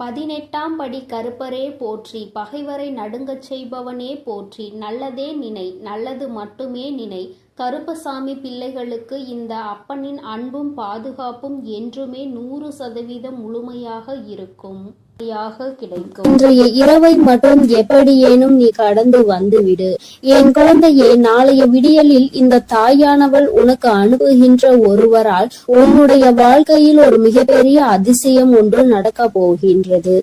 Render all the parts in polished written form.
18ஆம் படி கருப்பரே போற்றி, பகைவரை நடுங்கச் செய்பவனே போற்றி, நல்லதே நினை, நல்லது மட்டுமே நினை. கருப்பசாமி பிள்ளைகளுக்கு இந்த அப்பனின் அன்பும் பாதுகாப்பும் என்றுமே 100% முழுமையாக இருக்கும், கிடைக்கும். இன்றைய இரவை மட்டும் எப்படியேனும் நீ கடந்து வந்துவிடு. என் குழந்தையே, நாளைய விடியலில் இந்த தாயானவள் உனக்கு அனுப்புகின்ற ஒருவரால் உன்னுடைய வாழ்க்கையில் ஒரு மிகப்பெரிய அதிசயம் ஒன்று நடக்க போகின்றது.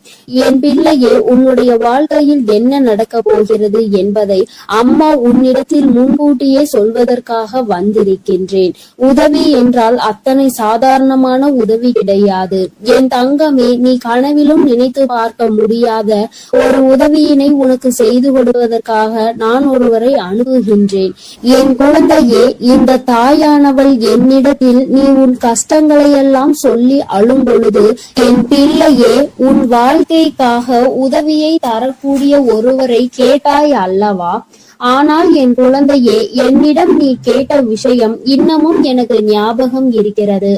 என் பிள்ளையே, உன்னுடைய வாழ்க்கையில் என்ன நடக்க போகிறது என்பதை அம்மா உன்னிடத்தில் முன்கூட்டியே சொல்வதற்காக வந்திருக்கின்றேன். உதவி என்றால் அத்தனை சாதாரணமான உதவி கிடையாது. என் தங்கமே, நீ கனவிலும் நினைத்து பார்க்க முடியாத ஒரு உதவியினை உனக்கு செய்து கொடுப்பதற்காக நான் ஒருவரை அணுகுகின்றேன். என் குழந்தையே, இந்த தாயானவள் என்னிடத்தில் நீ உன் கஷ்டங்களை எல்லாம் சொல்லி அழும் பொழுது, என் பிள்ளையே, உன் வாழ்க்கைக்காக உதவியை தரக்கூடிய ஒருவரை கேட்டாய் அல்லவா? ஆனால் என் குழந்தையே, என்னிடம் நீ கேட்ட விஷயம் இன்னமும் எனக்கு ஞாபகம் இருக்கிறது.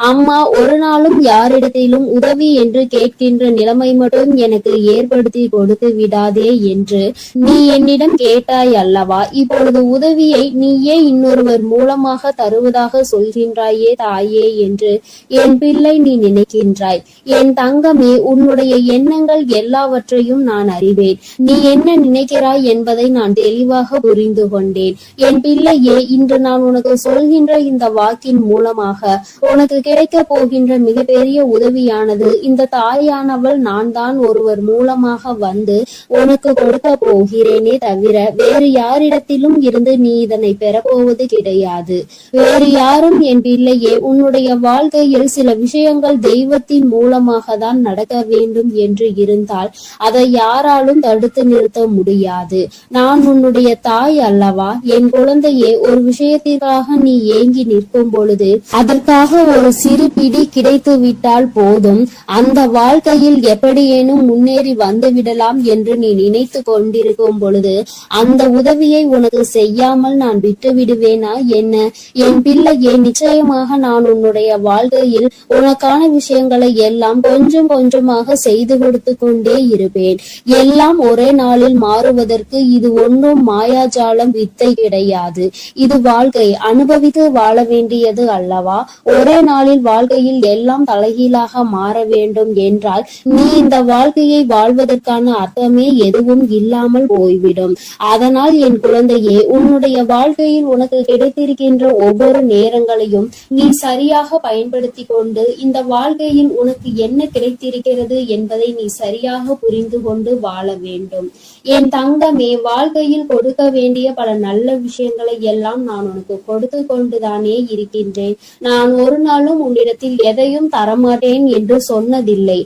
அம்மா ஒரு நாளும் யாரிடத்திலும் உதவி என்று கேட்கின்ற நிலைமை மட்டும் எனக்கு ஏற்படுத்தி கொடுத்து விடாதே என்று நீ என்னிடம் கேட்டாய் அல்லவா? இப்பொழுது உதவியை நீயே இன்னொருவர் மூலமாக தருவதாக சொல்கின்றாயே தாயே என்று என் பிள்ளை நீ நினைக்கின்றாய். என் தங்கமே, உன்னுடைய எண்ணங்கள் எல்லாவற்றையும் நான் அறிவேன். நீ என்ன நினைக்கிறாய் என்பதை நான் தெளிவாக புரிந்து கொண்டேன். என் பிள்ளையே, இன்று நான் உனக்கு சொல்கின்ற இந்த வாக்கின் மூலமாக உனக்கு கிடைக்க போகின்ற மிகப்பெரிய உதவியானது இந்த தாயானவள் நான் தான் ஒருவர் மூலமாக வந்து உனக்கு கொடுக்க போகிறேனே தவிர வேறு யாரிடத்திலும் இருந்து நீ இதனை பெறப்போவது கிடையாது. வேறு யாரும் என் பிள்ளையே, உன்னுடைய வாழ்க்கையில் சில விஷயங்கள் தெய்வத்தின் மூலமாக தான் நடக்க வேண்டும் என்று இருந்தால் அதை யாராலும் தடுத்து நிறுத்த முடியாது. நான் உன்னுடைய தாய் அல்லவா? என் குழந்தையே, ஒரு விஷயத்திற்காக நீ ஏங்கி நிற்கும் பொழுது அதற்காக ஒரு சிறு பிடி கிடைத்து விட்டால் போதும், அந்த வாழ்க்கையில் எப்படியேனும் முன்னேறி வந்து விடலாம் என்று நீ நினைத்து கொண்டிருக்கும் பொழுது அந்த உதவியை உனக்கு செய்யாமல் நான் விட்டு விடுவேனா என்ன? என் பிள்ளையே, நிச்சயமாக நான் உன்னுடைய வாழ்க்கையில் உனக்கான விஷயங்களை எல்லாம் கொஞ்சம் கொஞ்சமாக செய்து கொடுத்து கொண்டே இருப்பேன். எல்லாம் ஒரே நாளில் மாறுவதற்கு இது ஒன்றும் மாயாஜாலம் வித்தை கிடையாது. இது வாழ்க்கை, அனுபவித்து வாழ வேண்டியது அல்லவா? ஒரே நாளில் வாழ்க்கையில் எல்லாம் தலைகீழாக மாற வேண்டும் என்றால் நீ இந்த வாழ்க்கையை வாழ்வதற்கான அர்த்தமே எதுவும் இல்லாமல் போய்விடும். அதனால் என் குழந்தையே, உன்னுடைய வாழ்க்கையில் உனக்கு கிடைத்திருக்கின்ற ஒவ்வொரு நேரங்களையும் நீ சரியாக பயன்படுத்தி கொண்டு இந்த வாழ்க்கையில் உனக்கு என்ன கிடைத்திருக்கிறது என்பதை நீ சரியாக புரிந்து கொண்டு வாழ வேண்டும். என் தங்கமே, வாழ்க்கையில் கொடுக்க வேண்டிய பல நல்ல விஷயங்களை எல்லாம் நான் உனக்கு கொடுத்து கொண்டுதானே இருக்கின்றேன். நான் ஒரு நாளும் உன்னிடத்தில் எதையும் தரமாட்டேன் என்று சொன்னதில்லை.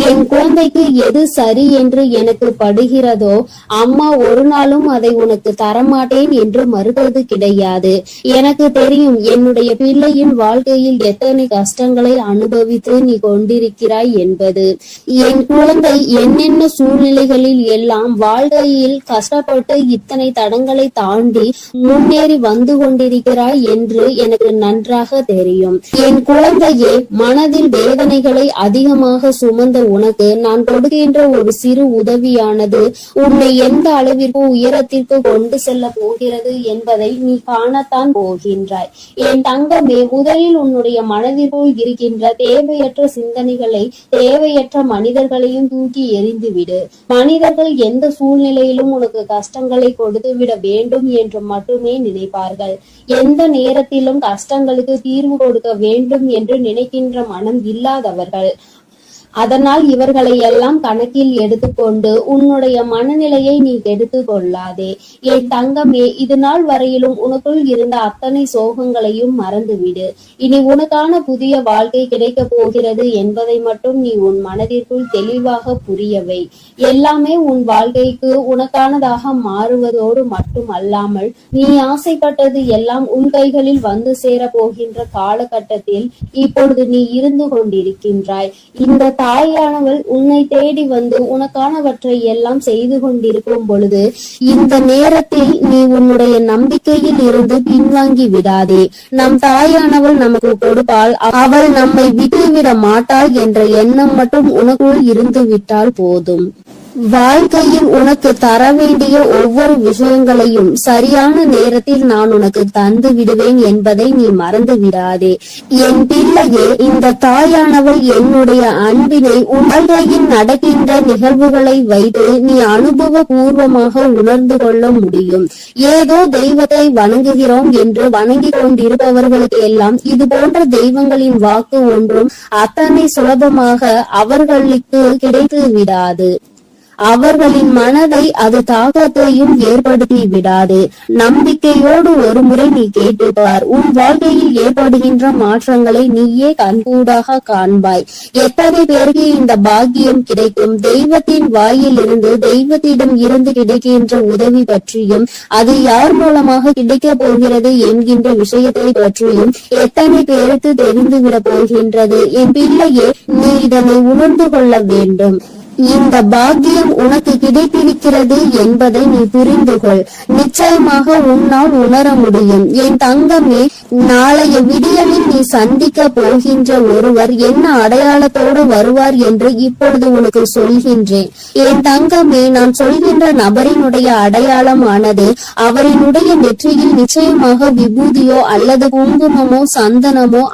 என் குழந்தைக்கு எது சரி என்று எனக்கு படுகிறதோ அம்மா ஒரு நாளும் அதை உனக்கு தரமாட்டேன் என்று மறுப்பது கிடையாது. எனக்கு தெரியும் என்னுடைய பிள்ளையின் வாழ்க்கையில் எத்தனை கஷ்டங்களை அனுபவித்து நீ கொண்டிருக்கிறாய் என்பது. என் குழந்தை என்னென்ன சூழ்நிலைகளில் எல்லாம் வாழ்க்கையில் கஷ்டப்பட்டு இத்தனை தடங்களை தாண்டி முன்னேறி வந்து கொண்டிருக்கிறாய் என்று எனக்கு நன்றாக தெரியும். என் குழந்தையே, மனதில் வேதனைகளை அதிகமாக சுமந்த உனக்கு நான் கொடுக்கின்ற ஒரு சிறு உதவியானது உன்னை எந்த அளவிற்கு உயரத்திற்கு கொண்டு செல்ல போகிறது என்பதை நீ காணத்தான் போகின்றாய். என் தங்கமே, முதலில் உன்னுடைய மனதிற்குள் இருக்கின்ற தேவையற்ற சிந்தனைகளை, தேவையற்ற மனிதர்களையும் தூக்கி எறிந்துவிடு. மனிதர்கள் எந்த சூழ்நிலையிலும் உனக்கு கஷ்டங்களை கொடுத்து விட வேண்டும் என்று மட்டுமே நினைப்பார்கள். எந்த நேரத்திலும் கஷ்டங்களுக்கு தீர்வு கொடுக்க வேண்டும் என்று நினைக்கின்ற மனம் இல்லாதவர்கள். அதனால் இவர்களை எல்லாம் கணக்கில் எடுத்துக்கொண்டு உன்னுடைய மனநிலையை நீ கெடுத்து கொள்ளாதே. என் தங்கமே, இது நாள் வரையிலும் உனக்குள் இருந்த அத்தனை சோகங்களையும் மறந்துவிடு. இனி உனக்கான புதிய வாழ்க்கை கிடைக்க போகிறது என்பதை மட்டும் நீ உன் மனதிற்குள் தெளிவாக புரியவை. எல்லாமே உன் வாழ்க்கைக்கு உனக்கானதாக மாறுவதோடு மட்டும் அல்லாமல் நீ ஆசைப்பட்டது எல்லாம் உன் கைகளில் வந்து சேர போகின்ற காலகட்டத்தில் இப்பொழுது நீ இருந்து கொண்டிருக்கின்றாய். இந்த தாயானவள் உன்னை தேடி வந்து உனக்கானவற்றை எல்லாம் செய்து கொண்டிருக்கும் பொழுது இந்த நேரத்தில் நீ உன்னுடைய நம்பிக்கையில் இருந்து பின்வாங்கி விடாதே. நம் தாயானவள் நமக்கு கொடுப்பாள், அவள் நம்மை விட்டுவிட மாட்டாள் என்ற எண்ணம் மட்டும் உனக்குள் இருந்து விட்டால் போதும். வாழ்க்கையில் உனக்கு தர வேண்டிய ஒவ்வொரு விஷயங்களையும் சரியான நேரத்தில் நான் உனக்கு தந்து விடுவேன் என்பதை நீ மறந்து விடாதே. என் பிள்ளையே, இந்த தாயானவள் என்னுடைய அன்பினை உன் வாழ்க்கையில் நடக்கின்ற நிகழ்வுகளை வைத்து நீ அனுபவ பூர்வமாக உணர்ந்து கொள்ள முடியும். ஏதோ தெய்வத்தை வணங்குகிறோம் என்று வணங்கி கொண்டிருப்பவர்களுக்கு எல்லாம் இது போன்ற தெய்வங்களின் வாக்கு ஒன்றும் அத்தனை சுலபமாக அவர்களுக்கு கிடைத்து விடாது. அவர்களின் மனதை அது தாக்கத்தையும் ஏற்படுத்தி விடாது. நம்பிக்கையோடு ஒரு முறை நீ கேட்டுப்பார். உன் வாழ்க்கையில் ஏற்படுகின்ற மாற்றங்களை நீயே கண்கூடாக காண்பாய். எத்தனை பேருக்கு இந்த பாக்கியம் கிடைக்கும்? தெய்வத்தின் வாயில் இருந்து, தெய்வத்திடம் இருந்து கிடைக்கின்ற உதவி பற்றியும், அது யார் மூலமாக கிடைக்க போகிறது என்கின்ற விஷயத்தை பற்றியும் எத்தனை பேருக்கு தெரிந்துவிட போகின்றது? என் பிள்ளையே, நீ இதனை உணர்ந்து கொள்ள வேண்டும். இந்த பாக்கியம் உனக்கு கிடைத்திருக்கிறது என்பதை நீ புரிந்து கொள். நிச்சயமாக உன்னால் உணர முடியும். என் தங்கமே, நாளைய விடியலில் நீ சந்திக்க போகின்ற ஒருவர் என்ன அடையாளத்தோடு வருவார் என்று இப்பொழுது உனக்கு சொல்கின்றேன். என் தங்கமே, நான் சொல்கின்ற நபரினுடைய அடையாளமானது அவரினுடைய நெற்றியில் நிச்சயமாக விபூதியோ அல்லது குங்குமமோ சந்தனமோ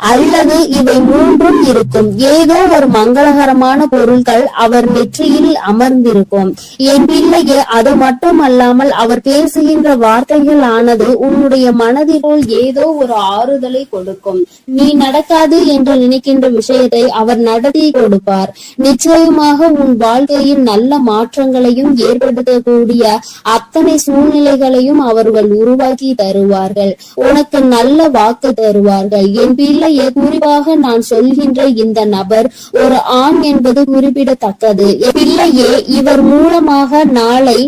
அல்லது இவை மூன்றும் இருக்கும். ஏதோ ஒரு மங்களகரமான பொருட்கள் அவர் நெற்றியில் அமர்ந்திருக்கும். என் பிள்ளையே, அது மட்டுமல்லாமல் அவர் பேசுகின்ற வார்த்தைகள் ஆனது உன்னுடைய மனதிற்குள் ஏதோ ஒரு ஆறுதலை கொடுக்கும். நீ நடக்காது என்று நினைக்கின்ற விஷயத்தை அவர் நடத்தி கொடுப்பார். நிச்சயமாக உன் வாழ்க்கையில் நல்ல மாற்றங்களையும் ஏற்படுத்தக்கூடிய அத்தனை சூழ்நிலைகளையும் அவர்கள் உருவாக்கி தருவார்கள். உனக்கு நல்ல வாக்கு தருவார்கள். என் பிள்ளை, குறிப்பாக நான் சொல்கின்ற இந்த நபர் ஒரு ஆண் என்பது குறிப்பிடத்தக்கது. பிள்ளையே, இவர் மூலமாக நாளை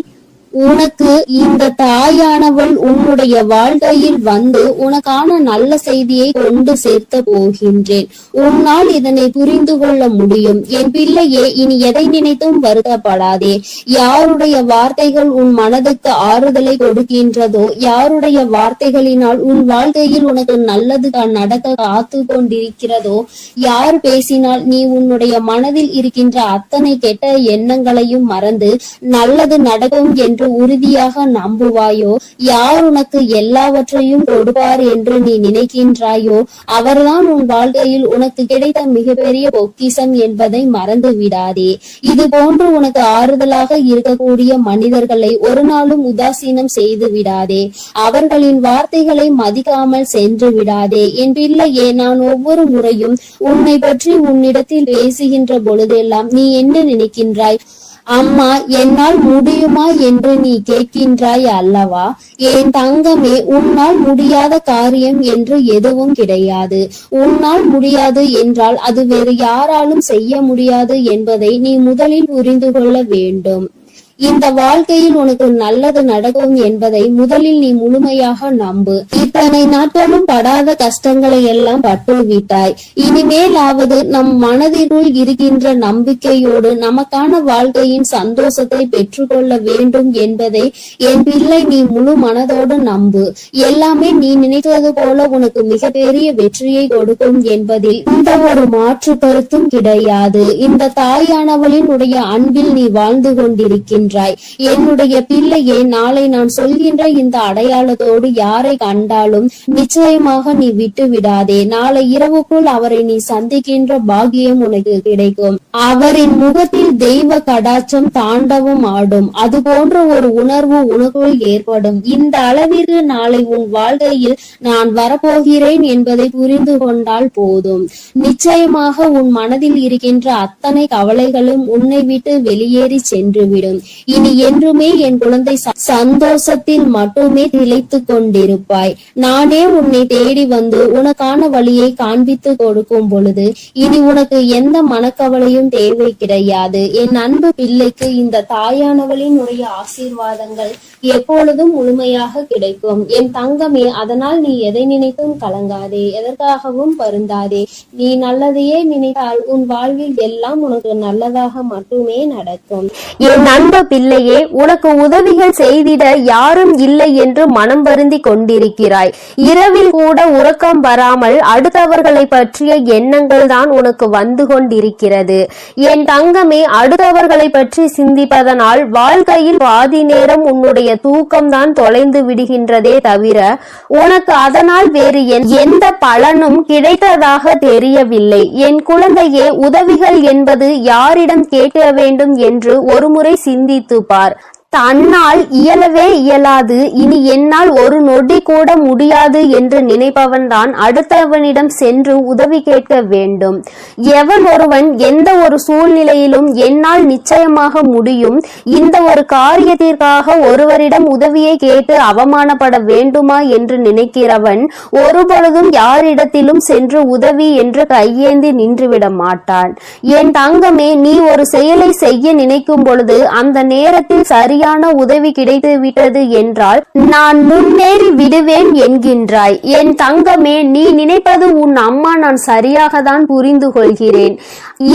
உனக்கு இந்த தாயானவள் உன்னுடைய வாழ்க்கையில் வந்து உனக்கான நல்ல செய்தியை கொண்டு சேர்த்த போகின்றேன். உன்னால் இதனை புரிந்து கொள்ள முடியும். என் பிள்ளையே, இனி எதை நினைத்தும் வருத்தப்படாதே. யாருடைய வார்த்தைகள் உன் மனதுக்கு ஆறுதலை கொடுக்கின்றதோ, யாருடைய வார்த்தைகளினால் உன் வாழ்க்கையில் உனக்கு நல்லது நடக்க காத்து கொண்டிருக்கிறதோ, யார் பேசினால் நீ உன்னுடைய மனதில் இருக்கின்ற அத்தனை கெட்ட எண்ணங்களையும் மறந்து நல்லது நடக்கும் என்று உறுதியாக நம்புவாயோ, யார் உனக்கு எல்லாவற்றையும் கொடுப்பார் என்று நீ நினைக்கின்றாயோ, அவர்தான் உன் வாழ்க்கையில் உனக்கு கிடைத்த மிகப்பெரிய பொக்கிஷம் என்பதை மறந்து விடாதே. இது போன்று உனக்கு ஆறுதலாக இருக்கக்கூடிய மனிதர்களை ஒரு நாளும் உதாசீனம் செய்து விடாதே. அவர்களின் வார்த்தைகளை மதிக்காமல் சென்று விடாதே. என் பிள்ளையே, நான் ஒவ்வொரு முறையும் உன்னை பற்றி உன்னிடத்தில் பேசுகின்ற பொழுதெல்லாம் நீ என்ன நினைக்கின்றாய்? அம்மா, என்னால் முடியுமா என்று நீ கேட்கின்றாய் அல்லவா? என் தங்கமே, உன்னால் முடியாத காரியம் என்று எதுவும் கிடையாது. உன்னால் முடியாது என்றால் அது வேறு யாராலும் செய்ய முடியாது என்பதை நீ முதலில் புரிந்து கொள்ள வேண்டும். இந்த வாழ்க்கையில் உனக்கு நல்லது நடக்கும் என்பதை முதலில் நீ முழுமையாக நம்பு. இத்தனை நாட்களும் படாத கஷ்டங்களை எல்லாம் பட்டுவிட்டாய். இனிமேலாவது நம் மனதிற்குள் இருக்கின்ற நம்பிக்கையோடு நமக்கான வாழ்க்கையின் சந்தோஷத்தை பெற்றுக்கொள்ள வேண்டும் என்பதை என் பிள்ளை நீ முழு மனதோடு நம்பு. எல்லாமே நீ நினைத்தது போல உனக்கு மிகப்பெரிய வெற்றியை கொடுக்கும் என்பதில் இந்த ஒரு மாற்று கருத்தும் கிடையாது. இந்த தாயானவளின் உடைய அன்பில் நீ வாழ்ந்து கொண்டிருக்கின்ற என்னுடைய பிள்ளையே, நாளை நான் சொல்கின்ற இந்த அடையாளத்தோடு யாரை கண்டாலும் நிச்சயமாக நீ விட்டு விடாதே. நாளை இரவுக்குள் அவரை நீ சந்திக்கின்ற பாக்கியம் உனக்கு கிடைக்கும். அவரின் முகத்தில் தெய்வ கடாட்சம் தாண்டவும் ஆடும். அது போன்ற ஒரு உணர்வு உனக்குள் ஏற்படும். இந்த அளவிற்கு நாளை உன் வாழ்க்கையில் நான் வரப்போகிறேன் என்பதை புரிந்து கொண்டால் போதும். நிச்சயமாக உன் மனதில் இருக்கின்ற அத்தனை கவலைகளும் உன்னை விட்டு வெளியேறி சென்றுவிடும். இனி என்றுமே என் குழந்தை சந்தோஷத்தில் மட்டுமே திளைத்து கொண்டிருப்பாய். நானே உன்னை தேடி வந்து உனக்கான வழியை காண்பித்து கொடுக்கும் பொழுது இனி உனக்கு எந்த மனக்கவலையும் தேவை கிடையாது. என் அன்பு பிள்ளைக்கு இந்த தாயானவளின் உடைய ஆசீர்வாதங்கள் எப்பொழுதும் முழுமையாக கிடைக்கும். என் தங்கமே, அதனால் நீ எதை நினைத்தும் கலங்காதே, எதற்காகவும் வருந்தாதே. நீ நல்லதையே நினைத்தால் உன் வாழ்வில் எல்லாம் உனக்கு நல்லதாக மட்டுமே நடக்கும். என் அன்பு பிள்ளையே, உனக்கு உதவிகள் செய்திட யாரும் இல்லை என்று மனம் வருந்தி கொண்டிருக்கிறாய். இரவில் கூட உறக்கம் வராமல் அடுத்தவர்களை பற்றிய எண்ணங்கள் தான் உனக்கு வந்து கொண்டிருக்கிறது. என் தங்கமே, அடுத்தவர்களை பற்றி சிந்திப்பதனால் வாழ்க்கையில் பாதி நேரம் உன்னுடைய தூக்கம்தான் தொலைந்து விடுகின்றதே தவிர உனக்கு அதனால் வேறு எந்த பலனும் கிடைத்ததாக தெரியவில்லை. என் குழந்தையே, உதவிகள் என்பது யாரிடம் கேட்க வேண்டும் என்று ஒருமுறை சிந்தித்து பார். தன்னால் இயலவே இயலாது, இனி என்னால் ஒரு நொடி கூட முடியாது என்று நினைப்பவன் தான் அடுத்தவனிடம் சென்று உதவி கேட்க வேண்டும். எவன் ஒருவன் எந்த ஒரு சூழ்நிலையிலும் என்னால் நிச்சயமாக முடியும், இந்த ஒரு காரியத்திற்காக ஒருவரிடம் உதவியை கேட்டு அவமானப்பட வேண்டுமா என்று நினைக்கிறவன் ஒருபொழுதும் யாரிடத்திலும் சென்று உதவி என்று கையேந்தி நின்றுவிட மாட்டான். என் தங்கமே, நீ ஒரு செயலை செய்ய நினைக்கும் பொழுது அந்த நேரத்தில் சரியான உதவி கிடைத்து விட்டது என்றால் நான் முன்னேறி விடுவேன் என்கின்றாய். என் தங்கமே, நீ நினைப்பது உன் அம்மா நான் சரியாக தான் புரிந்து கொள்கிறேன்.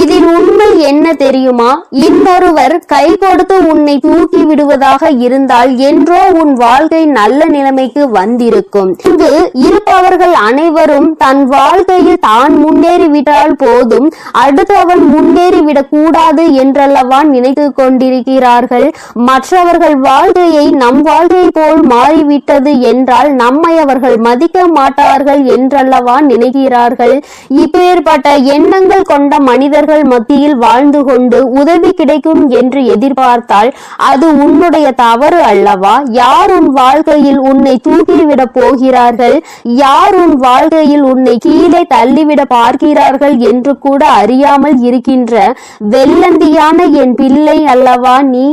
இதில் உண்மை என்ன தெரியுமா? இன்னொருவர் கை கொடுத்து உன்னை தூக்கி விடுவதாக இருந்தால் என்றோ உன் வாழ்க்கை நல்ல நிலைமைக்கு வந்திருக்கும். இங்கு இருப்பவர்கள் அனைவரும் தன் வாழ்க்கையில் தான் முன்னேறிவிட்டால் போதும், அடுத்தவன் முன்னேறிவிடக் கூடாது என்றல்லவா நினைத்து கொண்டிருக்கிறார்கள். மற்றவர்கள் வாழ்க்கையை நம் வாழ்க்கை போல் மாறிவிட்டது என்றால் நம்மை அவர்கள் மதிக்க மாட்டார்கள் என்றல்லவா நினைக்கிறார்கள். இப்பேற்பட்ட எண்ணங்கள் கொண்ட மனிதர்கள் மத்தியில் வாழ்ந்து கொண்டு உதவி கிடைக்கும் என்று எதிர்பார்த்தால் அது உன்னுடைய தவறு அல்லவா? யார் உன் வாழ்க்கையில் உன்னை தூக்கிவிட போகிறார்கள், யார் உன் வாழ்க்கையில் உன்னை கீழே தள்ளிவிட பார்க்கிறார்கள் என்று கூட அறியாமல் இருக்கின்ற வெள்ளந்தியான என் பிள்ளை அல்லவா நீ?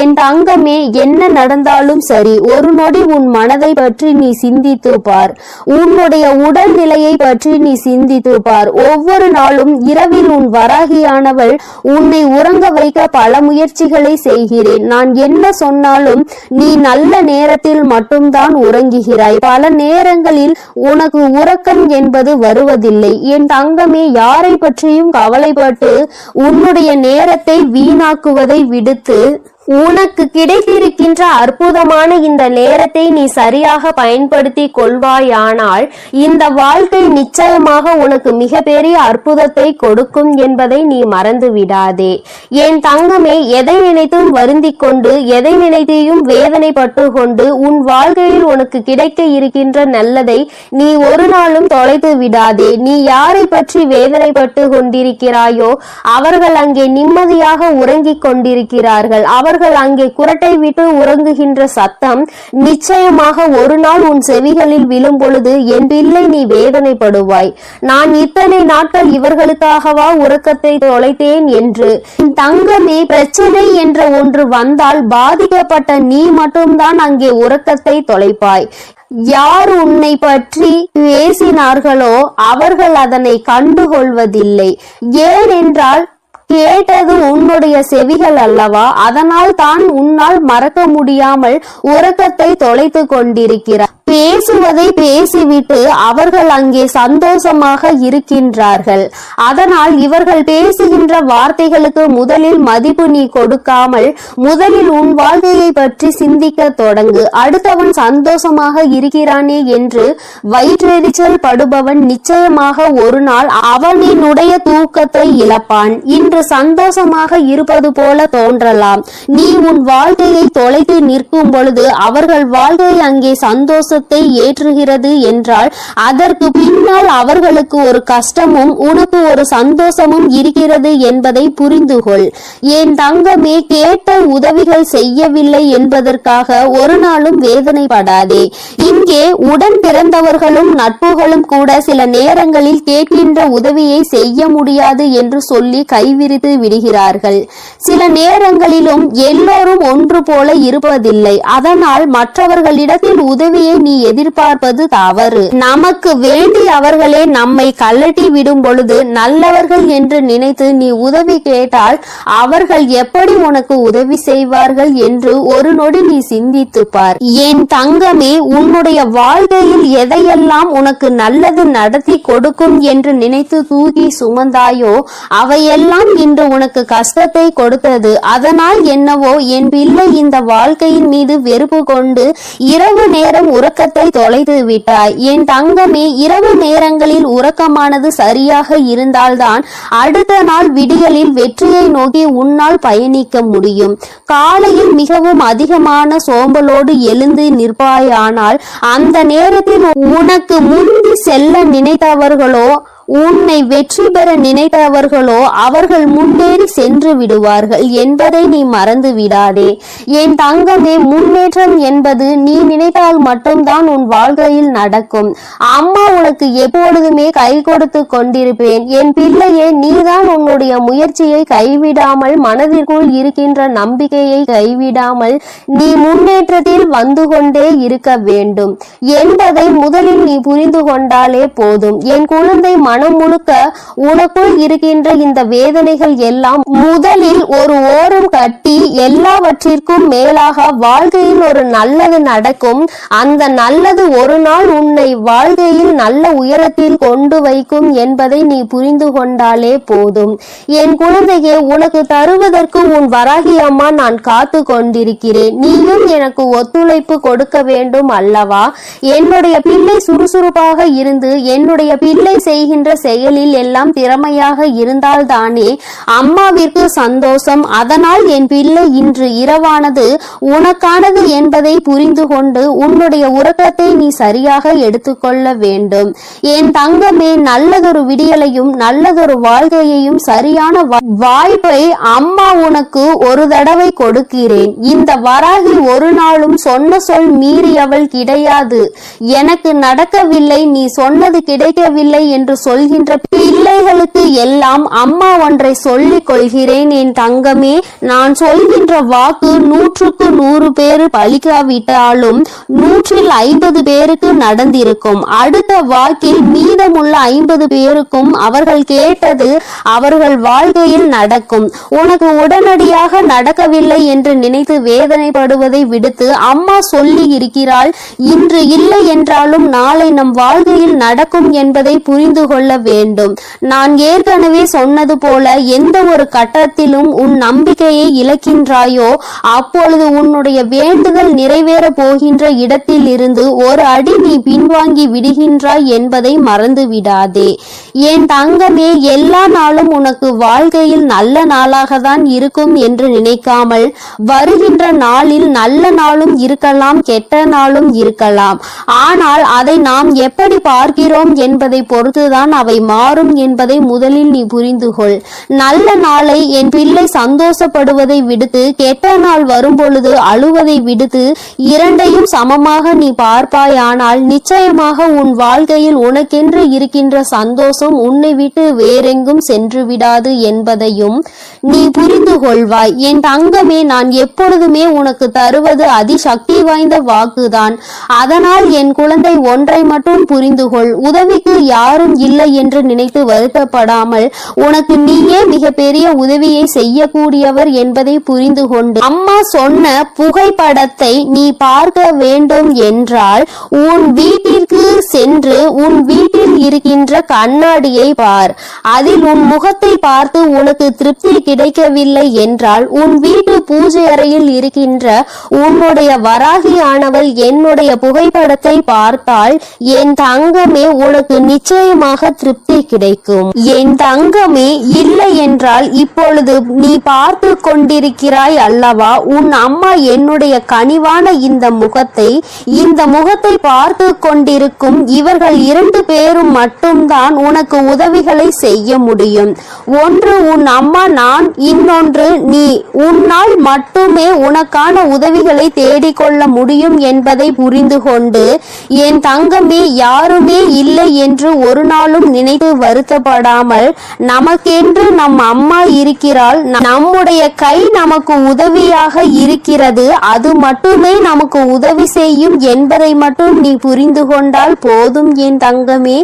என் தங்கமே, என்ன நடந்தாலும் சரி, ஒரு நொடி உன் மனதை பற்றி நீ சிந்தித்து பார். உன்னுடைய உடல்நிலையை பற்றி நீ சிந்தித்து பார். ஒவ்வொரு நாளும் இரவில் உன் வராகியானவள் உன்னை உறங்க வைக்க பல முயற்சிகளை செய்கிறேன். நான் என்ன சொன்னாலும் நீ நல்ல நேரத்தில் மட்டும்தான் உறங்குகிறாய். பல நேரங்களில் உனக்கு உறக்கம் என்பது வருவதில்லை. என் தங்கமே, யாரை பற்றியும் கவலைப்பட்டு உன்னுடைய நேரத்தை வீணாக்குவதை விடுத்து உனக்கு கிடைத்திருக்கின்ற அற்புதமான இந்த நேரத்தை நீ சரியாக பயன்படுத்தி கொள்வாயானால் இந்த வாழ்க்கை நிச்சயமாக உனக்கு மிகப்பெரிய அற்புதத்தை கொடுக்கும் என்பதை நீ மறந்து விடாதே. என் தங்கமே, எதை நினைத்தும் வருந்திக் கொண்டு எதை நினைத்தையும் வேதனைப்பட்டு கொண்டு உன் வாழ்க்கையில் உனக்கு கிடைக்க இருக்கின்ற நல்லதை நீ ஒரு நாளும் தொலைத்து விடாதே. நீ யாரை பற்றி வேதனைப்பட்டு கொண்டிருக்கிறாயோ அவர்கள் அங்கே நிம்மதியாக உறங்கிக் கொண்டிருக்கிறார்கள். அவர்கள் அங்கே குரட்டை விட்டு உறங்குகின்ற சத்தம் நிச்சயமாக ஒரு நாள் உன் செவிகளில் விழும் பொழுது என் பிள்ளை நீ வேதனைப்படுவாய். நான் இத்தனை நாட்கள் இவர்களுக்காகவா உறக்கத்தை தொலைத்தேன் என்று. தங்கமே, பிரச்சனை என்ற ஒன்று வந்தால் பாதிக்கப்பட்ட நீ மட்டும்தான் அங்கே உறக்கத்தை தொலைப்பாய். யார் உன்னை பற்றி பேசினார்களோ அவர்கள் அதனை கண்டுகொள்வதில்லை. ஏனென்றால் கேட்டது உன்னுடைய செவிகள் அல்லவா? அதனால் தான் உன்னால் மறக்க முடியாமல் உறக்கத்தை தொலைத்து கொண்டிருக்கிறார். பேசுவதை பேசிவிட்டு அவர்கள் அங்கே சந்தோஷமாக இருக்கின்றார்கள். அதனால் இவர்கள் பேசுகின்ற வார்த்தைகளுக்கு முதலில் மதிப்பு நீ கொடுக்காமல் முதலில் உன் வாழ்க்கையை பற்றி சிந்திக்க தொடங்கு. அடுத்தவன் சந்தோஷமாக இருக்கிறானே என்று வயிற்றெரிச்சல் படுபவன் நிச்சயமாக ஒரு நாள் அவனினுடைய தூக்கத்தை இழப்பான். இன்று சந்தோஷமாக இருப்பது போல தோன்றலாம். நீ உன் வாழ்க்கையை தொலைத்து நிற்கும் பொழுது அவர்கள் வாழ்க்கை அங்கே சந்தோஷத்தை ஏற்றுகிறது என்றால் அதற்கு பின்னால் அவர்களுக்கு ஒரு கஷ்டமும் உனக்கு ஒரு சந்தோஷமும் இருக்கிறது என்பதை புரிந்து கொள். என் தங்கமே, கேட்ட உதவிகள் செய்யவில்லை என்பதற்காக ஒரு நாளும் வேதனைப்படாதே. இங்கே உடன் பிறந்தவர்களும் நட்புகளும் கூட சில நேரங்களில் கேட்கின்ற உதவியை செய்ய முடியாது என்று சொல்லி கைவிரி பிரித்து விடுகிறார்கள். சில நேரங்களிலும் எல்லோரும் ஒன்று போல இருப்பதில்லை. அதனால் மற்றவர்களிடத்தில் உதவியை நீ எதிர்பார்ப்பது தவறு. நமக்கு வேண்டி அவர்களே நம்மை கல்லட்டி விடும் பொழுது நல்லவர்கள் என்று நினைத்து நீ உதவி கேட்டால் அவர்கள் எப்படி உனக்கு உதவி செய்வார்கள் என்று ஒரு நொடி நீ சிந்தித்து பார். என் தங்கமே, உன்னுடைய வாழ்க்கையில் எதையெல்லாம் உனக்கு நல்லது நடத்தி கொடுக்கும் என்று நினைத்து தூக்கி சுமந்தாயோ அவையெல்லாம் இன்று உனக்கு கஷ்டத்தை கொடுத்தது. அதனால் என்னவோ என் பிள்ளை இந்த வாழ்க்கையின் மீது வெறுப்பு கொண்டு இரவு நேரம் உறக்கத்தை தொலைத்து விட்டாய். என் தங்கமே, இரவு நேரங்களில் உறக்கமானது சரியாக இருந்தால்தான் அடுத்த நாள் விடியலில் வெற்றியை நோக்கி உன்னால் பயணிக்க முடியும். காலையில் மிகவும் அதிகமான சோம்பலோடு எழுந்து நிற்பாயானால் அந்த நேரத்தில் உனக்கு முந்தி செல்ல நினைத்தவர்களோ உன்னை வெற்றி பெற நினைத்தவர்களோ அவர்கள் முன்னேறி சென்று விடுவார்கள் என்பதை நீ மறந்து விடாதே. என் தங்கமே, முன்னேற்றம் என்பது நீ நினைத்தால் மட்டும்தான் உன் வாழ்க்கையில் நடக்கும். அம்மா உனக்கு எப்பொழுதுமே கை கொடுத்து கொண்டிருப்பேன். என் பிள்ளையே, நீதான் உன்னுடைய முயற்சியை கைவிடாமல், மனதிற்குள் இருக்கின்ற நம்பிக்கையை கைவிடாமல் நீ முன்னேற்றத்தில் வந்து கொண்டே இருக்க வேண்டும் என்பதை முதலில் நீ புரிந்து கொண்டாலே போதும். என் குழந்தை, மனம் முழுக்க உனக்குள் இருக்கின்ற இந்த வேதனைகள் எல்லாம் முதலில் ஒரு ஓரம் கட்டி எல்லாவற்றிற்கும் மேலாக வாழ்க்கையில் ஒரு நல்லது நடக்கும். அந்த நல்லது ஒரு நாள் உன்னை வாழ்க்கையில் நல்ல உயரத்தில் கொண்டு வைக்கும் என்பதை நீ புரிந்து கொண்டாலே போதும். என் குழந்தையே, உனக்கு தருவதற்கு உன் வராகி அம்மா நான் காத்து கொண்டிருக்கிறேன். நீயும் எனக்கு ஒத்துழைப்பு கொடுக்க வேண்டும் அல்லவா? என்னுடைய பிள்ளை சுறுசுறுப்பாக இருந்து என்னுடைய பிள்ளை செய்கின்ற செயலில் எல்லாம் திறமையாக இருந்தால்தானே அம்மாவிற்கு சந்தோஷம். அதனால் என் பிள்ளை, இன்று இரவானது உனக்கானது என்பதை புரிந்து கொண்டு உன்னுடைய உறக்கத்தை நீ சரியாக எடுத்துக்கொள்ள வேண்டும். என் தங்கமே, நல்லதொரு விடியலையும் நல்லதொரு வாழ்க்கையையும் சரியான வாய்ப்பை அம்மா உனக்கு ஒரு தடவை கொடுக்கிறேன். இந்த வராகி ஒரு நாளும் சொன்ன சொல் மீறியவள் கிடையாது. எனக்கு நடக்கவில்லை, நீ சொன்னது கிடைக்கவில்லை என்று சொல்கின்ற பிள்ளைகளுக்கு எல்லாம் அம்மா ஒன்றை சொல்லிக் கொள்கிறேன். என் தங்கமே, நான் சொல்கின்ற வாக்கு 100க்கு 100 பேர் பலிக்காவிட்டாலும் 150 பேருக்கு நடந்திருக்கும். அடுத்த வாக்கில் மீதமுள்ள 50 பேருக்கும் அவர்கள் கேட்டது அவர்கள் வாழ்க்கையில் நடக்கும். உனக்கு உடனடியாக நடக்கவில்லை என்று நினைத்து வேதனைப்படுவதை விடுத்து அம்மா சொல்லி இருக்கிறாள், இன்று இல்லை என்றாலும் நாளை நம் வாழ்க்கையில் நடக்கும் என்பதை புரிந்து கொள்ள வேண்டும். நான் ஏற்கனவே சொன்னது போல எந்த ஒரு கட்டத்திலும் உன் நம்பிக்கையை இழக்கின்றாயோ அப்பொழுது உன்னுடைய வேண்டுதல் நிறைவேற போகின்ற இடத்தில் இருந்து ஒரு அடி நீ பின்வாங்கி விடுகின்றாய் என்பதை மறந்து விடாதே. என் தங்கமே, எல்லா நாளும் உனக்கு வாழ்க்கையில் நல்ல நாளாக தான் இருக்கும் என்று நினைக்காமல் வருகின்ற நாளில் நல்ல நாளும் இருக்கலாம், கெட்ட நாளும் இருக்கலாம். ஆனால் அதை நாம் எப்படி பார்க்கிறோம் என்பதை பொறுத்துதான் அவை மாறும் என்பதை முதலில் நீ புரிந்து கொள். நல்ல நாளை என் பிள்ளை சந்தோஷப்படுவதை விடுத்து கெட்ட நாள் வரும் பொழுது அழுவதை விடுத்து இரண்டையும் சமமாக நீ பார்ப்பாயானால் நிச்சயமாக உன் வாழ்க்கையில் உனக்கென்று இருக்கின்ற சந்தோஷம் உன்னை விட்டு வேறெங்கும் சென்று விடாது என்பதையும் நீ புரிந்து கொள்வாய். என் தங்கமே, நான் எப்பொழுதுமே உனக்கு தருவது அதிசக்தி வாய்ந்த வாக்குதான். அதனால் என் குழந்தை, ஒன்றை மட்டும் புரிந்து கொள். உதவிக்கு யாரும் இல்லை என்று நினைத்து வருத்தப்படாமல் உனக்கு நீயே மிகப்பெரிய உதவியை செய்யக்கூடியவர் என்பதை புரிந்து கொண்டு அம்மா சொன்ன புகைப்படத்தை நீ பார்க்க வேண்டும் என்றால் உன் வீட்டிற்கு சென்று உன் வீட்டில் இருக்கின்ற கண்ணாடியை பார். அதில் உன் முகத்தை பார்த்து உனக்கு திருப்தி கிடைக்கவில்லை என்றால் உன் வீட்டு பூஜை அறையில் இருக்கின்ற உன்னுடைய வராகியானவள் என்னுடைய புகைப்படத்தை பார்த்தால் என் தங்கமே, உனக்கு நிச்சயமாக திருப்தி கிடைக்கும். என் தங்கமே, இல்லை என்றால் இப்பொழுது நீ பார்த்து கொண்டிருக்கிறாய் அல்லவா, உன் அம்மா என்னுடைய கனிவான இந்த முகத்தை பார்த்து கொண்டிருக்கும் இவர்கள் 2 பேரும் மட்டும்தான் உனக்கு உதவிகளை செய்ய முடியும். ஒன்று உன் அம்மா நான், இன்னொன்று என்று நீ உன்னால் மட்டுமே உனக்கான உதவிகளை தேடிக்கொள்ள முடியும் என்பதை புரிந்து கொண்டு என் தங்கமே, யாருமே இல்லை என்று ஒரு நாளும் நினைத்து வருத்தப்படாமல், நமக்கென்று நம் அம்மா இருக்கிறாள், நம்முடைய கை நமக்கு உதவியாக இருக்கிறது, அது மட்டுமே நமக்கு உதவி செய்யும் என்பதை மட்டும் நீ புரிந்து கொண்டால் போதும் என் தங்கமே.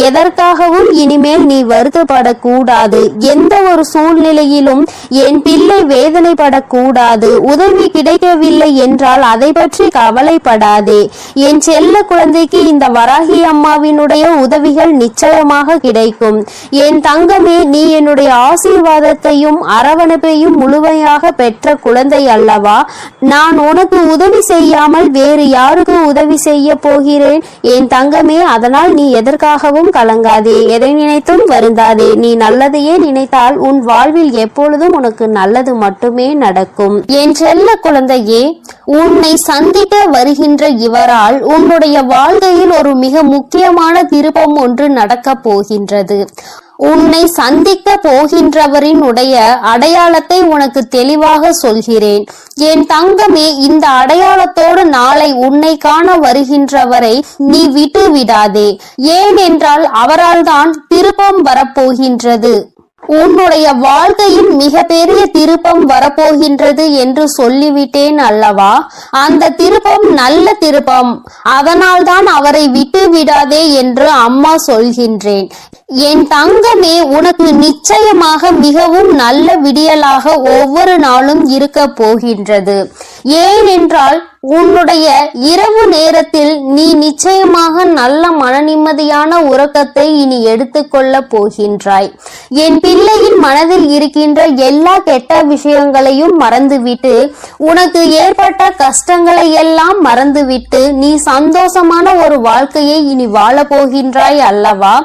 எதற்காகவும் இனிமேல் நீ வருத்தப்படக்கூடாது. எந்த ஒரு சூழ்நிலையிலும் என் பிள்ளை வேதனைப்படக்கூடாது. உதவி கிடைக்கவில்லை என்றால் அதை பற்றி கவலைப்படாதே. என் செல்ல குழந்தைக்கு இந்த வராகி அம்மாவினுடைய உதவிகள் நிச்சயமாக கிடைக்கும். என் தங்கமே, நீ என்னுடைய ஆசீர்வாதத்தையும் அரவணைப்பையும் முழுமையாக பெற்ற குழந்தை அல்லவா? நான் உனக்கு உதவி செய்யாமல் வேறு யாருக்கு உதவி செய்ய போகிறேன் என் தங்கமே? அதனால் நீ எதற்காகவும் கலங்காதே, எதை நினைத்தும் வருந்தாதே. நீ நல்லதையே நினைத்தால் உன் வாழ்வில் எப்பொழுதும் உனக்கு நல்லது மட்டுமே நடக்கும். என் செல்ல குழந்தையே, உன்னை சந்திக்க வருகின்ற இவரால் உன்னுடைய வாழ்க்கையில் ஒரு மிக முக்கியமான திருப்பம் ஒன்று நடக்க போகின்றது. உன்னை சந்திக்க போகின்றவரினுடைய அடையாளத்தை உனக்கு தெளிவாக சொல்கிறேன் என் தங்கமே. இந்த அடையாளத்தோடு நாளை உன்னை காண வருகின்றவரை நீ விட்டு விடாதே. ஏனென்றால் அவரால் தான் திருப்பம் வரப்போகின்றது. உன்னுடைய வாழ்க்கையில் மிக பெரிய திருப்பம் வரப்போகின்றது என்று சொல்லிவிட்டேன் அல்லவா? அந்த திருப்பம் நல்ல திருப்பம். அதனால்தான் அவரை விட்டு விடாதே என்று அம்மா சொல்கின்றேன். என் தங்கமே, உனக்கு நிச்சயமாக மிகவும் நல்ல விடியலாக ஒவ்வொரு நாளும் இருக்க போகின்றது. ஏனென்றால் உன்னுடைய இரவு நேரத்தில் நீ நிச்சயமாக நல்ல மன நிம்மதியான உறக்கத்தை இனி எடுத்துக்கொள்ள போகின்றாய். என் பிள்ளையின் மனதில் இருக்கின்ற எல்லா கெட்ட விஷயங்களையும் மறந்துவிட்டு, உனக்கு ஏற்பட்ட கஷ்டங்களை எல்லாம் மறந்துவிட்டு நீ சந்தோஷமான ஒரு வாழ்க்கையை இனி வாழ போகின்றாய் அல்லவா?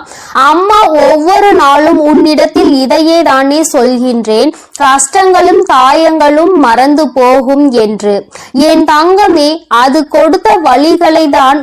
அம்மா ஒவ்வொரு நாளும் உன்னிடத்தில் இதையே தானே சொல்கின்றேன், கஷ்டங்களும் காயங்களும் மறந்து போகும் என்று. என் தங்கமே, அது கொடுத்த வழிகளை தான்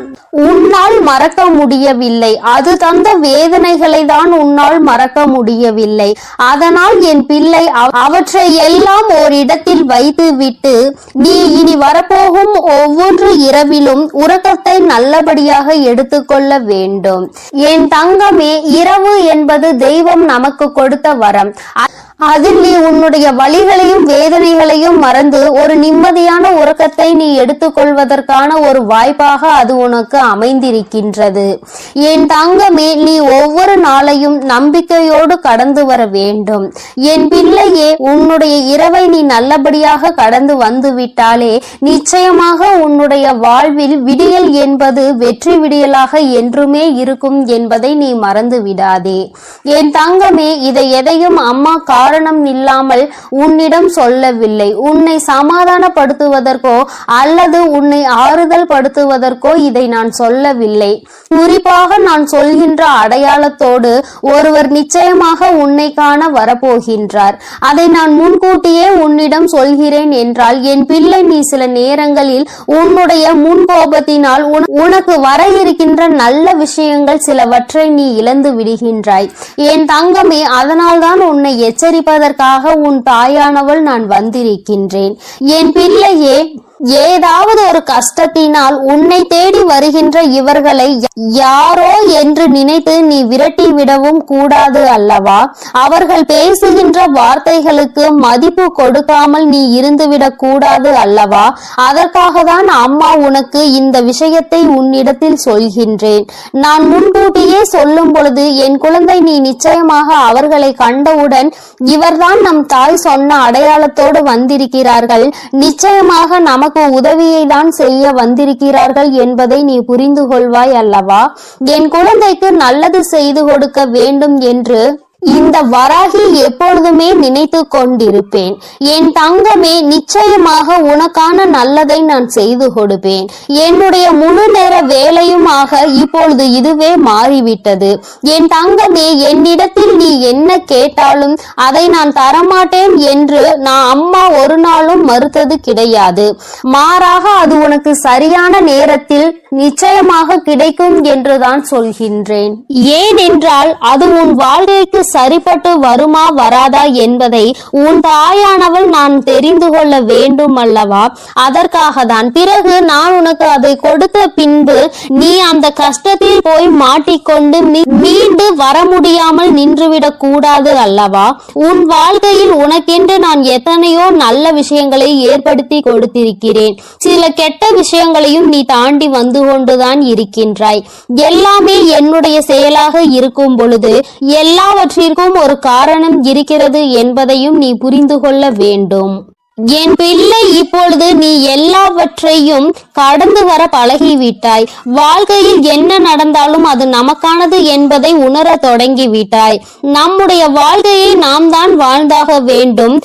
உன்னால் மறக்க முடியவில்லை. அது தந்த வேதனைகளை தான் உன்னால் மறக்க முடியவில்லை. அதனால் என் பிள்ளை அவற்றை எல்லாம் ஓரிடத்தில் வைத்து விட்டு நீ இனி வரப்போகும் ஒவ்வொரு இரவிலும் உறக்கத்தை நல்லபடியாக எடுத்துக்கொள்ள வேண்டும். என் தங்கமே, இரவு என்பது தெய்வம் நமக்கு கொடுத்த வரம். அதில் நீ உன்னுடைய வலிகளையும் வேதனைகளையும் மறந்து ஒரு நிம்மதியான உறக்கத்தை நீ எடுத்துக்கொள்வதற்கான ஒரு வாய்ப்பாக அது உனக்கு அமைந்திருக்கின்றது. என் தங்கமே, நீ ஒவ்வொரு நாளையும் நம்பிக்கையோடு கடந்து வர வேண்டும். என் பிள்ளையே, உன்னுடைய இரவை நீ நல்லபடியாக கடந்து வந்து விட்டாலே நிச்சயமாக உன்னுடைய வாழ்வில் விடியல் என்பது வெற்றி விடியலாக என்றுமே இருக்கும் என்பதை நீ மறந்து விடாதே. என் தங்கமே, இதை எதையும் அம்மா காரணம் இல்லாமல் உன்னிடம் சொல்லவில்லை. உன்னை சமாதானப்படுத்துவதற்கோ அல்லது உன்னை ஆறுதல் படுத்துவதற்கோ இதை நான் சொல்லவில்லை. குறிப்பாக நான் சொல்கின்ற அடையாளத்தோடு ஒருவர் நிச்சயமாக உன்னை காண வரப்போகின்றார். அதை நான் முன்கூட்டியே உன்னிடம் சொல்கிறேன் என்றால் என் பிள்ளை, நீ சில நேரங்களில் உன்னுடைய முன்கோபத்தினால் உனக்கு வர இருக்கின்ற நல்ல விஷயங்கள் சிலவற்றை நீ இழந்து விடுகின்றாய். என் தங்கமே, அதனால்தான் உன்னை எச்சரிப்பதற்காக உன் தாயானவள் நான் வந்திருக்கின்றேன். என் பிள்ளையே, ஏதாவது ஒரு கஷ்டத்தினால் உன்னை தேடி வருகின்ற இவர்களை யாரோ என்று நினைத்து நீ விரட்டி விடவும் கூடாது அல்லவா? அவர்கள் பேசுகின்ற வார்த்தைகளுக்கு மதிப்பு கொடுக்காமல் நீ இருந்துவிடக் கூடாது அல்லவா? அதற்காக தான் அம்மா உனக்கு இந்த விஷயத்தை உன்னிடத்தில் சொல்கின்றேன். நான் முன்கூட்டியே சொல்லும் பொழுது என் குழந்தை, நீ நிச்சயமாக அவர்களை கண்டவுடன் இவர்தான் நம் தாய் சொன்ன அடையாளத்தோடு வந்திருக்கிறார்கள், நிச்சயமாக நமக்கு உதவியை தான் செய்ய வந்திருக்கிறார்கள் என்பதை நீ புரிந்து கொள்வாய் அல்லவா? என் குழந்தைக்கு நல்லது செய்து கொடுக்க வேண்டும் என்று இந்த வராகி எப்பொழுதுமே நினைத்து கொண்டிருப்பேன். என் தங்கமே, நிச்சயமாக உனக்கான நல்லதை நான் செய்து கொடுப்பேன். என்னுடைய முழு நேர வேலையுமாக இப்பொழுது இதுவே மாறிவிட்டது. என் தங்கமே, என்னிடத்தில் நீ என்ன கேட்டாலும் அதை நான் தரமாட்டேன் என்று நான் அம்மா ஒரு நாளும் மறுத்தது கிடையாது. மாறாக அது உனக்கு சரியான நேரத்தில் நிச்சயமாக கிடைக்கும் என்றுதான் சொல்கின்றேன். ஏனென்றால் அது உன் வாழ்க்கைக்கு சரிப்பட்டு வருமா வராதா என்பதை உன் தாயானவள் நான் தெரிந்து கொள்ள வேண்டும் அல்லவா? அதற்காக தான். பிறகு நான் உனக்கு அதை கொடுத்த பின்பு நீ அந்த கஷ்டத்தில் போய் மாட்டிக்கொண்டு மீண்டு வர முடியாமல் நின்றுவிடக் கூடாது அல்லவா? உன் வாழ்க்கையில் உனக்கென்று நான் எத்தனையோ நல்ல விஷயங்களை ஏற்படுத்தி கொடுத்திருக்கிறேன். சில கெட்ட விஷயங்களையும் நீ தாண்டி வந்து கொண்டுதான் இருக்கின்றாய். எல்லாமே என்னுடைய செயலாக இருக்கும் பொழுது எல்லாவற்றிற்கும் ஒரு காரணம் இருக்கிறது என்பதையும் நீ புரிந்து கொள்ள வேண்டும். என் பிள்ளை, இப்பொழுது நீ எல்லாவற்றையும் கடந்து வர பழகிவிட்டாய். வாழ்க்கையில் என்ன நடந்தாலும் அது நமக்கானது என்பதை உணர தொடங்கிவிட்டாய். நம்முடைய வாழ்க்கையை நாம் தான் வாழ்ந்தாக வேண்டும்.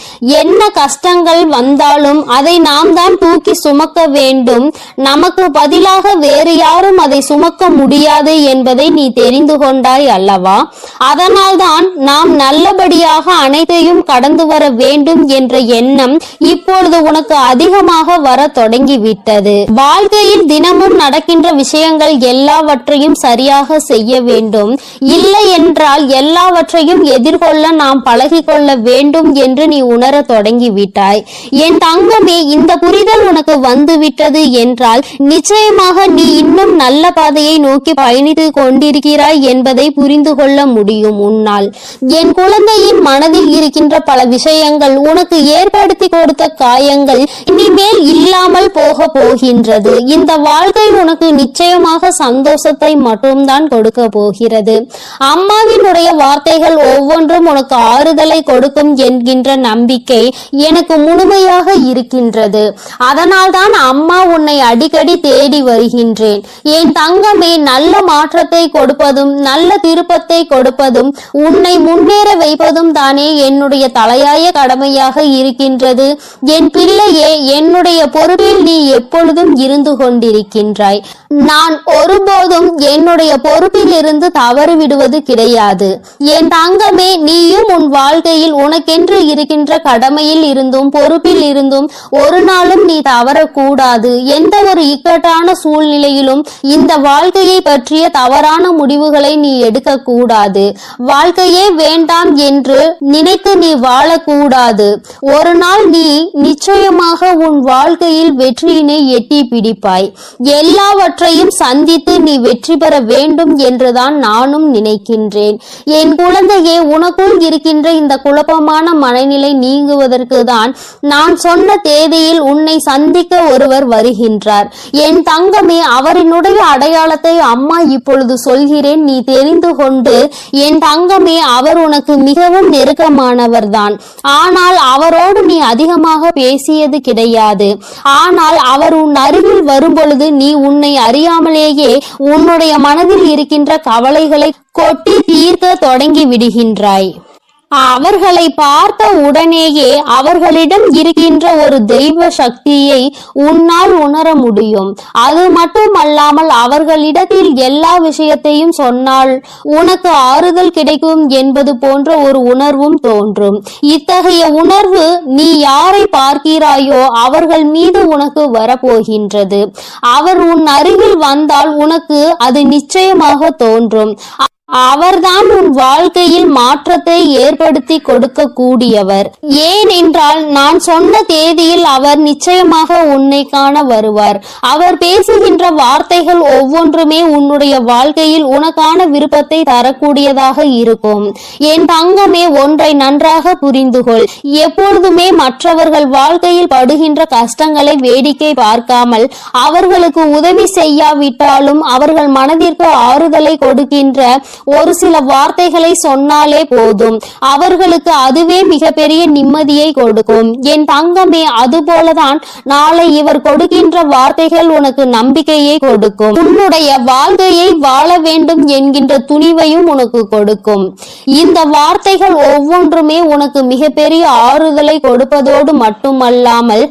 என்ன கஷ்டங்கள் வந்தாலும் அதை நாம் தான் தூக்கி சுமக்க வேண்டும். நமக்கு பதிலாக வேறு யாரும் அதை சுமக்க முடியாது என்பதை நீ தெரிந்து கொண்டாய் அல்லவா? அதனால்தான் நாம் நல்லபடியாக அனைத்தையும் கடந்து வர வேண்டும் என்ற எண்ணம் இப்பொழுது உனக்கு அதிகமாக வர தொடங்கிவிட்டது. வாழ்க்கையில் தினமும் நடக்கின்ற விஷயங்கள் எல்லாவற்றையும் சரியாக செய்ய வேண்டும். இல்லை என்றால் எல்லாவற்றையும் எதிர்கொள்ள நாம் பழகிக்கொள்ள வேண்டும் என்று நீ உணர தொடங்கிவிட்டாய். என் தங்கமே, இந்த புரிதல் உனக்கு வந்துவிட்டது என்றால் நிச்சயமாக நீ இன்னும் நல்ல பாதையை நோக்கி பயணித்து கொண்டிருக்கிறாய் என்பதை புரிந்து கொள்ள முடியும் உன்னால். என் குழந்தையின் மனதில் இருக்கின்ற பல விஷயங்கள் உனக்கு ஏற்படுத்தி கொடுத்த காயங்கள் இனிமேல் இல்லாமல் போக போகின்றது. இந்த வாழ்க்கை உனக்கு நிச்சயமாக சந்தோஷத்தை மட்டும்தான் கொடுக்க போகிறது. அம்மாவினுடைய வார்த்தைகள் ஒவ்வொன்றும் உனக்கு ஆறுதலை கொடுக்கும் என்கின்ற நம்பிக்கை எனக்கு முழுமையாக இருக்கின்றது. அதனால்தான் அம்மா உன்னை அடிக்கடி தேடி வருகின்றேன். என் தங்கமே, நல்ல மாற்றத்தை கொடுப்பதும் நல்ல திருப்பத்தை கொடுப்பதும் உன்னை முன்னேற வைப்பதும் தானே என்னுடைய தலையாய கடமையாக இருக்கின்றது. என் பிள்ளையே, என்னுடைய பொறுப்பில் நீ எப்பொழுதும் இருந்து கொண்டிருக்கின்றாய். நான் ஒருபோதும் என்னுடைய பொறுப்பில் இருந்து தவறு விடுவது கிடையாது. என் தங்கமே, நீயும் உன் வாழ்க்கையில் உனக்கென்று இருக்கின்ற கடமையில் இருந்தும் பொறுப்பில் இருந்தும் ஒரு நாளும் நீ தவறக்கூடாது. எந்த ஒரு இக்கட்டான சூழ்நிலையிலும் இந்த வாழ்க்கையை பற்றிய தவறான முடிவுகளை நீ எடுக்க கூடாது. வாழ்க்கையே வேண்டாம் என்று நினைத்து நீ வாழக்கூடாது. ஒரு நாள் நீ நிச்சயமாக உன் வாழ்க்கையில் வெற்றியினை எட்டி பிடிப்பாய். எல்லாவற்றையும் சந்தித்து நீ வெற்றி பெற வேண்டும் என்றுதான் நானும் நினைக்கின்றேன். என் குழந்தையே, உனக்குள் இருக்கின்ற இந்த குழப்பமான மனநிலை நீங்குவதற்கு தான் நான் சொன்ன தேதியில் உன்னை சந்திக்க ஒருவர் வருகின்றார். என் தங்கமே, அவரினுடைய அடையாளத்தை அம்மா இப்பொழுது சொல்கிறேன், நீ தெரிந்து கொண்டு. என் தங்கமே, அவர் உனக்கு மிகவும் நெருக்கமானவர் தான். ஆனால் அவரோடு நீ அதிகமாக பேசியது கிடையாது. ஆனால் அவர் உன் அருகில் வரும்பொழுது நீ உன்னை அறியாமலேயே உன்னுடைய மனதில் இருக்கின்ற கவலைகளை கொட்டி தீர்க்க தொடங்கி விடுகின்றாய். அவர்களை பார்த்த உடனேயே அவர்களிடம் இருக்கின்ற ஒரு தெய்வ சக்தியை உன்னால் உணர முடியும். அது மட்டுமல்லாமல் அவர்களிடத்தில் எல்லா விஷயத்தையும் சொன்னால் உனக்கு ஆறுதல் கிடைக்கும் என்பது போன்ற ஒரு உணர்வும் தோன்றும். இத்தகைய உணர்வு நீ யாரை பார்க்கிறாயோ அவர்கள் மீது உனக்கு வரப்போகின்றது. அவர் உன் அருகில் வந்தால் உனக்கு அது நிச்சயமாக தோன்றும். அவர்தான் உன் வாழ்க்கையில் மாற்றத்தை ஏற்படுத்தி கொடுக்க கூடியவர். ஏனென்றால் நான் சொன்ன தேதியில் அவர் நிச்சயமாக உன்னை காண வருவார். அவர் பேசுகின்ற வார்த்தைகள் ஒவ்வொன்றுமே உன்னுடைய வாழ்க்கையில் உனக்கான விருப்பத்தை தரக்கூடியதாக இருக்கும். என் தங்கமே, ஒன்றை நன்றாக புரிந்துகொள். எப்பொழுதுமே மற்றவர்கள் வாழ்க்கையில் படுகின்ற கஷ்டங்களை வேடிக்கை பார்க்காமல் அவர்களுக்கு உதவி செய்யாவிட்டாலும் அவர்கள் மனதிற்கு ஆறுதலை கொடுக்கின்ற ஒரு சில வார்த்தைகளை சொன்னாலே போதும். அவர்களுக்கு அதுவே மிகப்பெரிய நிம்மதியை கொடுக்கும். என் தங்கமே, அதுபோலதான் நாளை இவர் கொடுக்கின்ற வார்த்தைகள் உனக்கு நம்பிக்கையை கொடுக்கும். உன்னுடைய வாழ்க்கையை வாழ வேண்டும் என்கின்ற துணிவையும் உனக்கு கொடுக்கும். இந்த வார்த்தைகள் ஒவ்வொன்றுமே உனக்கு மிகப்பெரிய ஆறுதலை கொடுப்பதோடு மட்டுமல்லாமல்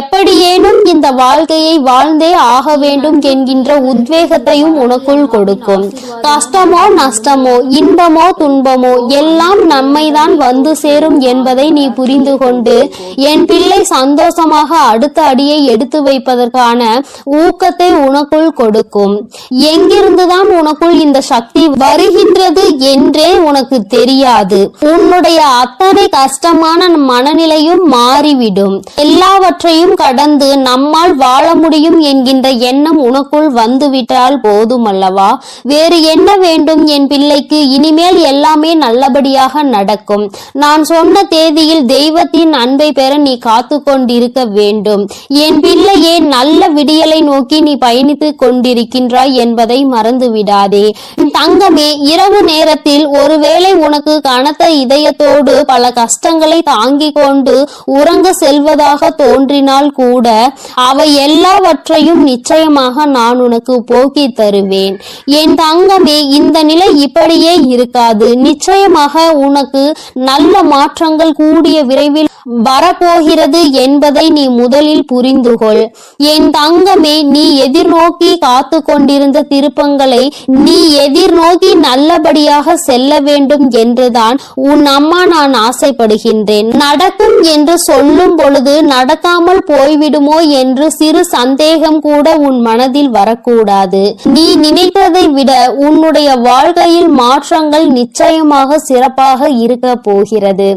எப்படியேனும் இந்த வாழ்க்கையை வாழ்ந்தே ஆக வேண்டும் என்கின்ற உத்வேகத்தையும் உனக்குள் கொடுக்கும். கஷ்டமோ நஷ்டமோ இன்பமோ துன்பமோ எல்லாம் நம்மைதான் வந்து சேரும் என்பதை நீ புரிந்து கொண்டு என் பிள்ளை சந்தோஷமாக அடுத்த அடியை எடுத்து வைப்பதற்கான ஊக்கத்தை உனக்குள் கொடுக்கும். எங்கிருந்துதான் உனக்குள் இந்த சக்தி வருகின்றது என்றே உனக்கு தெரியாது. உன்னுடைய அத்தனை கஷ்டமான மனநிலையும் மாறிவிடும். எல்லாவற்றையும் கடந்து நம்மால் வாழ முடியும் என்கின்ற எண்ணம் உனக்குள் வந்துவிட்டால் போதுமல்லவா? வேறு என்ன வேண்டும் என் பிள்ளைக்கு? இனிமேல் எல்லாமே நல்லபடியாக நடக்கும். நான் சொன்ன தேதியில் தெய்வத்தின் அன்பை பெற நீ காத்து கொண்டிருக்க வேண்டும். என் பிள்ளையே, நல்ல விடியலை நோக்கி நீ பயணித்துக் கொண்டிருக்கின்றாய் என்பதை மறந்து விடாதே. தங்கமே, இரவு நேரத்தில் ஒருவேளை உனக்கு கனத்த இதயத்தோடு பல கஷ்டங்களை தாங்கிக் கொண்டு உறங்க செல்வதாக தோன்றினால் கூட அவை எல்லாவற்றையும் நிச்சயமாக நான் உனக்கு போக்கி தருவேன். என் தங்கமே, இந்த நிலை இப்படியே இருக்காது. நிச்சயமாக உனக்கு நல்ல மாற்றங்கள் கூடிய விரைவில் வரப்போகிறது என்பதை நீ முதலில் புரிந்துகொள். என் தங்கமே, நீ எதிர்நோக்கி காத்து கொண்டிருந்த திருப்பங்களை நீ எதிர்நோக்கி நல்லபடியாக செல்ல வேண்டும் என்றுதான் உன் அம்மா நான் ஆசைப்படுகின்றேன். நடக்கும் என்று சொல்லும் பொழுது நடக்காமல் போய்விடுமோ என்று சிறு சந்தேகம் கூட உன் மனதில் வரக்கூடாது. நீ நினைத்ததை விட உன்னுடைய வாழ்க்கையில் மாற்றங்கள் நிச்சயமாக சிறப்பாக இருக்க போகிறது.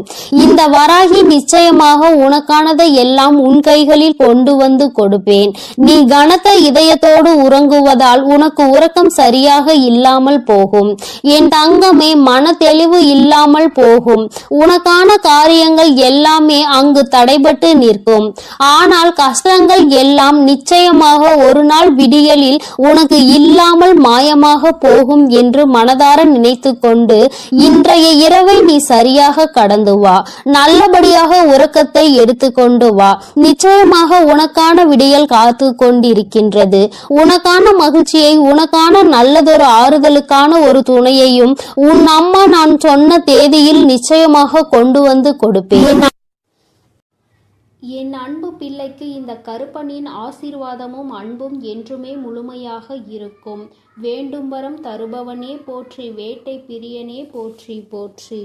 இந்த வராகி நிச்சயமாக உனக்கானதை எல்லாம் உன் கைகளில் கொண்டு வந்து கொடுப்பேன். நீ கனத்த இதயத்தோடு உறங்குவதால் உனக்கு உறக்கம் சரியாக இல்லாமல் போகும். என் தங்கமே, மன தெளிவு இல்லாமல் போகும். உனக்கான காரியங்கள் எல்லாமே அங்கு தடைபட்டு நிற்கும். ஆனால் கஷ்டங்கள் எல்லாம் நிச்சயமாக ஒரு நாள் விடியலில் உனக்கு இல்லாமல் மாயமாக போகும் என்று மனதார நினைத்து கொண்டு இன்றைய இரவை நீ சரியாக கடந்து வா. நல்லபடியாக உறக்கத்தை எடுத்துக்கொண்டு வா. நிச்சயமாக உனக்கான விடியல் காத்து கொண்டிருக்கின்றது. உனக்கான மகிழ்ச்சியை, உனக்கான நல்லதொரு ஆறுதலுக்கான ஒரு துணையையும் உன் அம்மா நான் சொன்ன தேதியில் நிச்சயமாக கொண்டு வந்து கொடுப்பேன். என் அன்பு பிள்ளைக்கு இந்த கருப்பனின் ஆசீர்வாதமும் அன்பும் என்றுமே முழுமையாக இருக்கும். வேண்டும் வரம் தருபவனே போற்றி, வேட்டை பிரியனே போற்றி போற்றி.